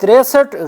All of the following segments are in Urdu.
63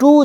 2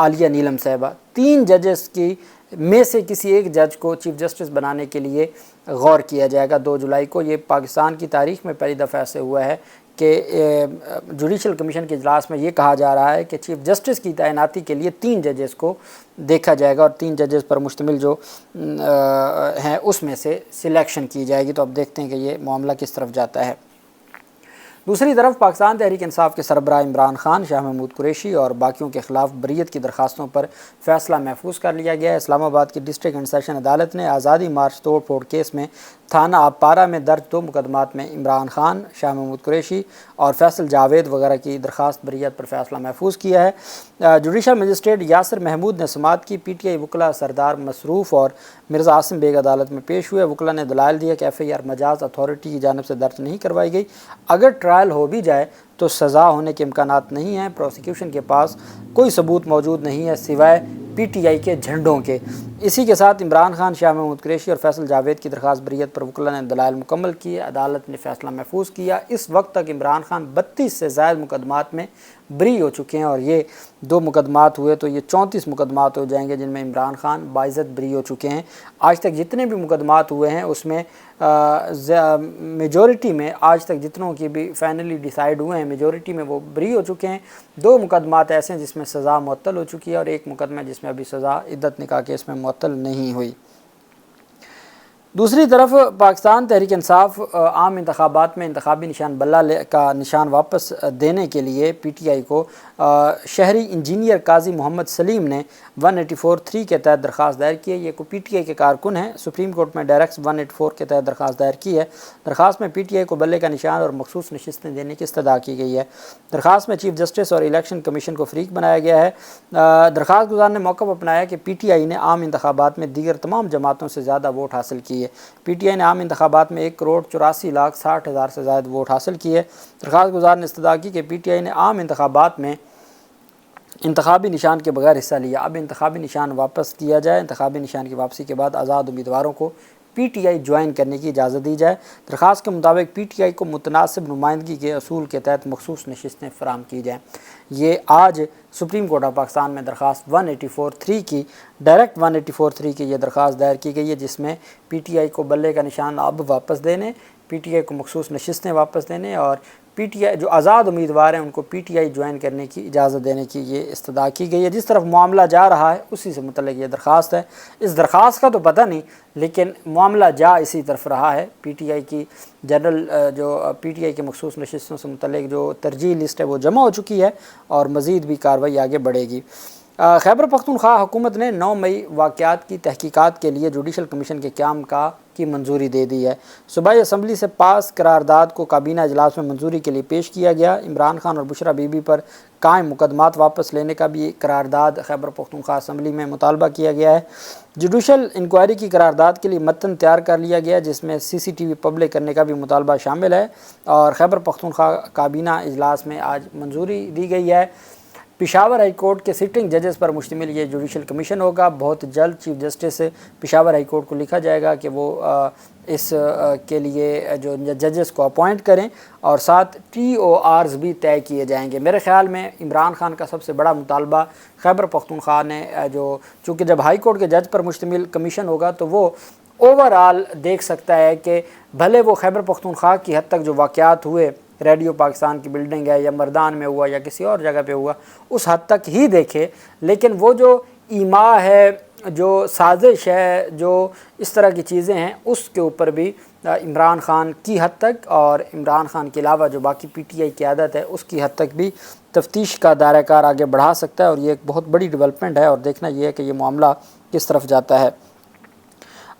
عالیہ نیلم صاحبہ، 3 ججز کی میں سے کسی ایک جج کو چیف جسٹس بنانے کے لیے غور کیا جائے گا 2 جولائی کو۔ یہ پاکستان کی تاریخ میں پہلی دفعہ ایسے ہوا ہے کہ جوڈیشل کمیشن کے اجلاس میں یہ کہا جا رہا ہے کہ چیف جسٹس کی تعیناتی کے لیے 3 ججز کو دیکھا جائے گا، اور 3 ججز پر مشتمل جو ہیں اس میں سے سلیکشن کی جائے گی۔ تو اب دیکھتے ہیں کہ یہ معاملہ کس طرف جاتا ہے۔ دوسری طرف پاکستان تحریک انصاف کے سربراہ عمران خان، شاہ محمود قریشی اور باقیوں کے خلاف بریت کی درخواستوں پر فیصلہ محفوظ کر لیا گیا ہے۔ اسلام آباد کی ڈسٹرکٹ اینڈ سیشن عدالت نے آزادی مارچ توڑ پھوڑ کیس میں تھانہ آبپارہ میں درج 2 مقدمات میں عمران خان، شاہ محمود قریشی اور فیصل جاوید وغیرہ کی درخواست بریت پر فیصلہ محفوظ کیا ہے۔ جوڈیشل مجسٹریٹ یاسر محمود نے سماعت کی۔ پی ٹی آئی وکلا سردار مصروف اور مرزا عاصم بیگ عدالت میں پیش ہوئے۔ وکلا نے دلائل دیا کہ ایف آئی آر مجاز اتھارٹی کی جانب سے درج نہیں کروائی گئی، اگر ٹرائل ہو بھی جائے تو سزا ہونے کے امکانات نہیں ہیں۔ پروسیکیوشن کے پاس کوئی ثبوت موجود نہیں ہے سوائے پی ٹی آئی کے جھنڈوں کے۔ اسی کے ساتھ عمران خان، شاہ محمود قریشی اور فیصل جاوید کی درخواست بریت پر وکلا نے دلائل مکمل کیے۔ عدالت نے فیصلہ محفوظ کیا۔ اس وقت تک عمران خان 32 سے زائد مقدمات میں بری ہو چکے ہیں، اور یہ 2 مقدمات ہوئے تو یہ 34 مقدمات ہو جائیں گے جن میں عمران خان باعزت بری ہو چکے ہیں۔ آج تک جتنے بھی مقدمات ہوئے ہیں اس میں میجورٹی میں آج تک جتنوں کی بھی فائنلی ڈیسائیڈ ہوئے ہیں میجورٹی میں وہ بری ہو چکے ہیں۔ 2 مقدمات ایسے ہیں جس میں سزا معطل ہو چکی ہے، اور 1 مقدمہ جس میں ابھی سزا عدت نکاح کیس میں معطل نہیں ہوئی۔ دوسری طرف پاکستان تحریک انصاف عام انتخابات میں انتخابی نشان بلہ کا نشان واپس دینے کے لیے پی ٹی آئی کو شہری انجینئر قاضی محمد سلیم نے 184(3) کے تحت درخواست دائر کی ہے۔ یہ کو پی ٹی آئی کے کارکن ہیں، سپریم کورٹ میں ڈائریکٹ 184 کے تحت درخواست دائر کی ہے۔ درخواست میں پی ٹی آئی کو بلے کا نشان اور مخصوص نشستیں دینے کی استدعا کی گئی ہے۔ درخواست میں چیف جسٹس اور الیکشن کمیشن کو فریق بنایا گیا ہے۔ درخواست گزار نے موقف اپنایا کہ پی ٹی آئی نے عام انتخابات میں دیگر تمام جماعتوں سے زیادہ ووٹ حاصل کیے۔ پی ٹی آئی نے عام انتخابات میں 1,84,60,000 سے زائد ووٹ حاصل کیے۔ درخواست گزار نے استدعا کی کہ پی ٹی آئی نے عام انتخابات میں انتخابی نشان کے بغیر حصہ لیا، اب انتخابی نشان واپس کیا جائے۔ انتخابی نشان کی واپسی کے بعد آزاد امیدواروں کو پی ٹی آئی جوائن کرنے کی اجازت دی جائے۔ درخواست کے مطابق پی ٹی آئی کو متناسب نمائندگی کے اصول کے تحت مخصوص نشستیں فراہم کی جائیں۔ یہ آج سپریم کورٹ آف پاکستان میں درخواست 184(3) کی ڈائریکٹ 184(3) کی یہ درخواست دائر کی گئی ہے، جس میں پی ٹی آئی کو بلے کا نشان اب واپس دینے، پی ٹی آئی کو مخصوص نشستیں واپس دینے، اور پی ٹی آئی جو آزاد امیدوار ہیں ان کو پی ٹی آئی جوائن کرنے کی اجازت دینے کی یہ استدعا کی گئی ہے۔ جس طرف معاملہ جا رہا ہے اسی سے متعلق یہ درخواست ہے۔ اس درخواست کا تو پتہ نہیں، لیکن معاملہ جا اسی طرف رہا ہے۔ پی ٹی آئی کی جنرل جو پی ٹی آئی کے مخصوص نشستوں سے متعلق جو ترجیح لسٹ ہے وہ جمع ہو چکی ہے، اور مزید بھی کارروائی آگے بڑھے گی۔ خیبر پختونخوا حکومت نے 9 مئی واقعات کی تحقیقات کے لیے جوڈیشل کمیشن کے قیام کی منظوری دے دی ہے۔ صوبائی اسمبلی سے پاس قرارداد کو کابینہ اجلاس میں منظوری کے لیے پیش کیا گیا۔ عمران خان اور بشرا بی بی پر قائم مقدمات واپس لینے کا بھی قرارداد خیبر پختونخوا اسمبلی میں مطالبہ کیا گیا ہے۔ جوڈیشل انکوائری کی قرارداد کے لیے متن تیار کر لیا گیا، جس میں سی سی ٹی وی پبلک کرنے کا بھی مطالبہ شامل ہے، اور خیبر پختونخوا کابینہ اجلاس میں آج منظوری دی گئی ہے۔ پشاور ہائی کورٹ کے سٹنگ ججز پر مشتمل یہ جوڈیشل کمیشن ہوگا۔ بہت جلد chief justice Peshawar high court کو لکھا جائے گا کہ وہ اس کے لیے جو ججز کو اپوائنٹ کریں، اور ساتھ ٹی او آرز بھی طے کیے جائیں گے۔ میرے خیال میں عمران خان کا سب سے بڑا مطالبہ خیبر پختونخوا نے چونکہ جب ہائی کورٹ کے جج پر مشتمل کمیشن ہوگا تو وہ اوور آل دیکھ سکتا ہے کہ بھلے وہ خیبر پختونخوا کی حد تک جو واقعات ہوئے، ریڈیو پاکستان کی بلڈنگ ہے یا مردان میں ہوا یا کسی اور جگہ پہ ہوا، اس حد تک ہی دیکھے، لیکن وہ جو ایما ہے، جو سازش ہے، جو اس طرح کی چیزیں ہیں، اس کے اوپر بھی عمران خان کی حد تک، اور عمران خان کے علاوہ جو باقی پی ٹی آئی قیادت ہے اس کی حد تک بھی تفتیش کا دائرہ کار آگے بڑھا سکتا ہے، اور یہ ایک بہت بڑی ڈیولپمنٹ ہے، اور دیکھنا یہ ہے کہ یہ معاملہ کس طرف جاتا ہے۔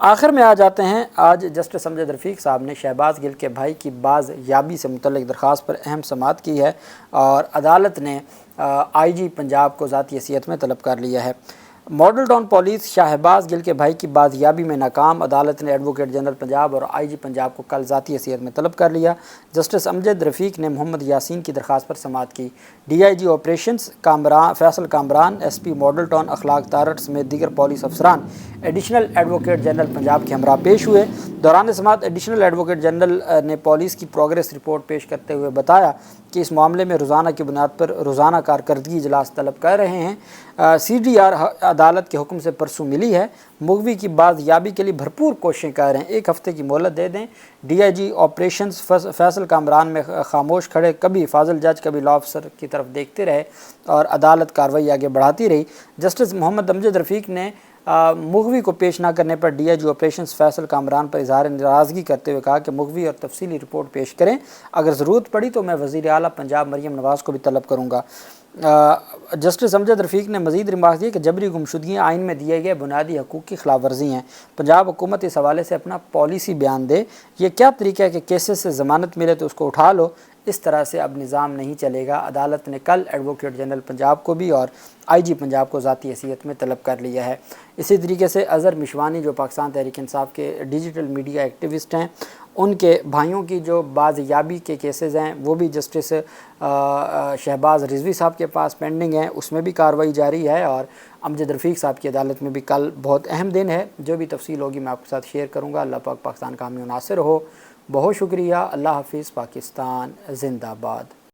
آخر میں آ جاتے ہیں، آج جسٹس امجد رفیق صاحب نے شہباز گل کے بھائی کی باز یابی سے متعلق درخواست پر اہم سماعت کی ہے، اور عدالت نے آئی جی پنجاب کو ذاتی حیثیت میں طلب کر لیا ہے۔ ماڈل ٹاؤن پولیس شہباز گل کے بھائی کی بازیابی میں ناکام، عدالت نے ایڈوکیٹ جنرل پنجاب اور آئی جی پنجاب کو کل ذاتی حیثیت میں طلب کر لیا۔ جسٹس امجد رفیق نے محمد یاسین کی درخواست پر سماعت کی۔ D I G operations Faisal Kamran, S P Model Town Akhlaq تارٹ سمیت دیگر پولیس افسران ایڈیشنل ایڈوکیٹ جنرل پنجاب کے ہمراہ پیش ہوئے۔ دوران سماعت ایڈیشنل ایڈوکیٹ جنرل نے پولیس کی پروگریس رپورٹ پیش کرتے ہوئے بتایا کہ اس معاملے میں روزانہ کی بنیاد پر روزانہ کارکردگی اجلاس طلب کر رہے ہیں۔ سی ڈی آر عدالت کے حکم سے پرسوں ملی ہے، مغوی کی بازیابی کے لیے بھرپور کوششیں کر رہے ہیں، 1 ہفتے کی مہلت دے دیں۔ D I G operations Faisal Kamran میں خاموش کھڑے، کبھی فاضل جج کبھی لا افسر کی طرف دیکھتے رہے اور عدالت کارروائی آگے بڑھاتی رہی۔ جسٹس محمد امجد رفیق نے مغوی کو پیش نہ کرنے پر D I G operations Faisal Kamran پر اظہار ناراضگی کرتے ہوئے کہا کہ مغوی اور تفصیلی رپورٹ پیش کریں، اگر ضرورت پڑی تو میں وزیر اعلیٰ پنجاب مریم نواز کو بھی طلب کروں گا۔ جسٹس امجد رفیق نے مزید ریمارک دیا کہ جبری گمشدگیاں آئین میں دیے گئے بنیادی حقوق کی خلاف ورزی ہیں، پنجاب حکومت اس حوالے سے اپنا پالیسی بیان دے۔ یہ کیا طریقہ ہے کہ کیسز سے ضمانت ملے تو اس کو اٹھا لو، اس طرح سے اب نظام نہیں چلے گا۔ عدالت نے کل ایڈوکیٹ جنرل پنجاب کو بھی اور آئی جی پنجاب کو ذاتی حیثیت میں طلب کر لیا ہے۔ اسی طریقے سے اظہر مشوانی جو پاکستان تحریک انصاف کے ڈیجیٹل میڈیا ایکٹیوسٹ ہیں، ان کے بھائیوں کی جو بازیابی کے کیسز ہیں وہ بھی جسٹس شہباز رضوی صاحب کے پاس پینڈنگ ہیں، اس میں بھی کارروائی جاری ہے، اور امجد رفیق صاحب کی عدالت میں بھی کل بہت اہم دن ہے۔ جو بھی تفصیل ہوگی میں آپ کے ساتھ شیئر کروں گا۔ اللہ پاک پاکستان کا حامی و ناصر ہو۔ بہت شکریہ۔ اللہ حافظ۔ پاکستان زندہ باد۔